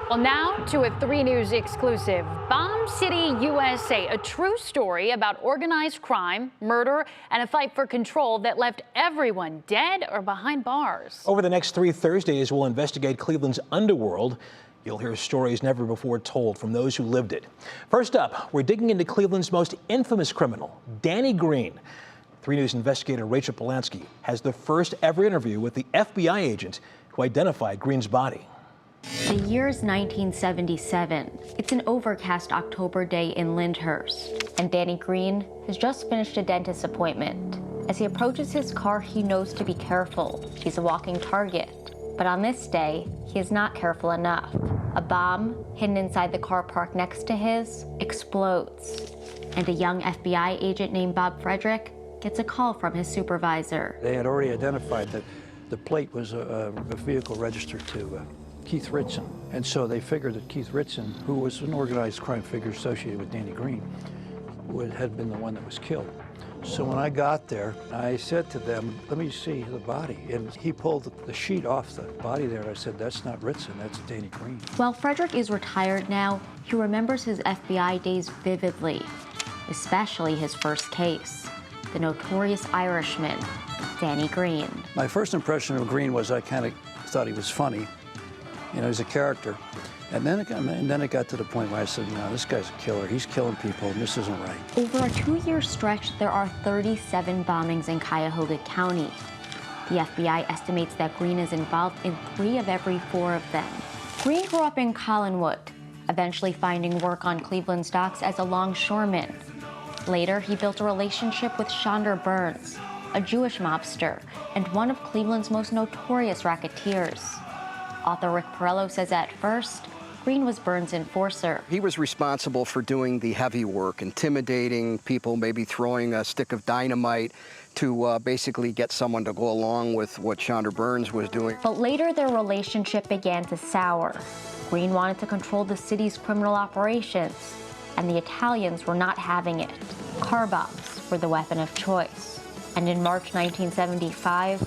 Well, now to a 3 News exclusive. Bomb City, USA, a true story about organized crime, murder, and a fight for control that left everyone dead or behind bars. Over the next 3 Thursdays, we'll investigate Cleveland's underworld. You'll hear stories never before told from those who lived it. First up, we're digging into Cleveland's most infamous criminal, Danny Greene. 3 News investigator Rachel Polansky has the first ever interview with the FBI agent who identified Greene's body. The year's 1977. It's an overcast October day in Lyndhurst, and Danny Greene has just finished a dentist appointment. As he approaches his car, he knows to be careful. He's a walking target. But on this day, he is not careful enough. A bomb, hidden inside the car parked next to his, explodes. And a young FBI agent named Bob Frederick gets a call from his supervisor. They had already identified that the plate was a vehicle registered to Keith Ritson. And so they figured that Keith Ritson, who was an organized crime figure associated with Danny Greene, had been the one that was killed. So when I got there, I said to them, let me see the body. And he pulled the sheet off the body there, and I said, that's not Ritson, that's Danny Greene. While Frederick is retired now, he remembers his FBI days vividly, especially his first case, the notorious Irishman, Danny Greene. My first impression of Greene was I kind of thought he was funny. You know, he's a character. And then it got to the point where I said, you know, this guy's a killer. He's killing people, and this isn't right. Over a 2-year stretch, there are 37 bombings in Cuyahoga County. The FBI estimates that Greene is involved in 3 of every 4 of them. Greene grew up in Collinwood, eventually finding work on Cleveland's docks as a longshoreman. Later, he built a relationship with Chandra Burns, a Jewish mobster, and one of Cleveland's most notorious racketeers. Author Rick Perello says at first, Greene was Burns' enforcer. He was responsible for doing the heavy work, intimidating people, maybe throwing a stick of dynamite to basically get someone to go along with what Chandra Burns was doing. But later their relationship began to sour. Greene wanted to control the city's criminal operations, and the Italians were not having it. Car bombs were the weapon of choice. And in March 1975,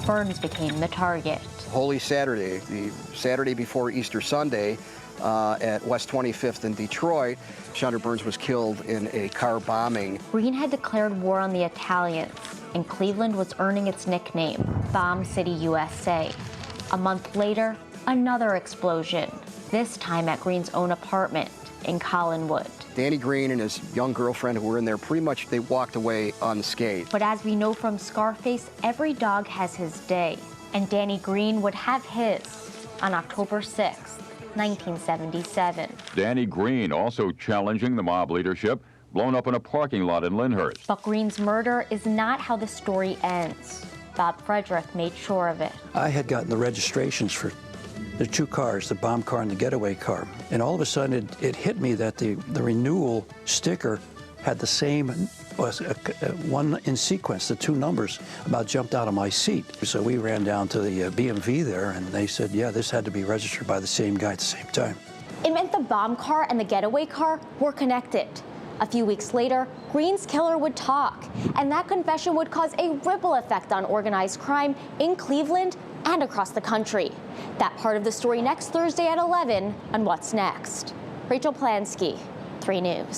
Burns became the target. Holy Saturday, the Saturday before Easter Sunday, at West 25th in Detroit, Chandra Burns was killed in a car bombing. Greene had declared war on the Italians, and Cleveland was earning its nickname, Bomb City, USA. A month later, another explosion, this time at Greene's own apartment in Collinwood. Danny Greene and his young girlfriend who were in there, pretty much they walked away unscathed. But as we know from Scarface, every dog has his day. And Danny Greene would have his on October 6, 1977. Danny Greene also challenging the mob leadership, blown up in a parking lot in Lyndhurst. But Greene's murder is not how the story ends. Bob Frederick made sure of it. I had gotten the registrations for the 2 cars, the bomb car and the getaway car. And all of a sudden it hit me that the renewal sticker had the same, one in sequence, the 2 numbers. About jumped out of my seat. So we ran down to the BMV there, and they said, yeah, this had to be registered by the same guy at the same time. It meant the bomb car and the getaway car were connected. A few weeks later, Greene's killer would talk, and that confession would cause a ripple effect on organized crime in Cleveland and across the country. That part of the story next Thursday at 11 on What's Next. Rachel Polansky, 3 News.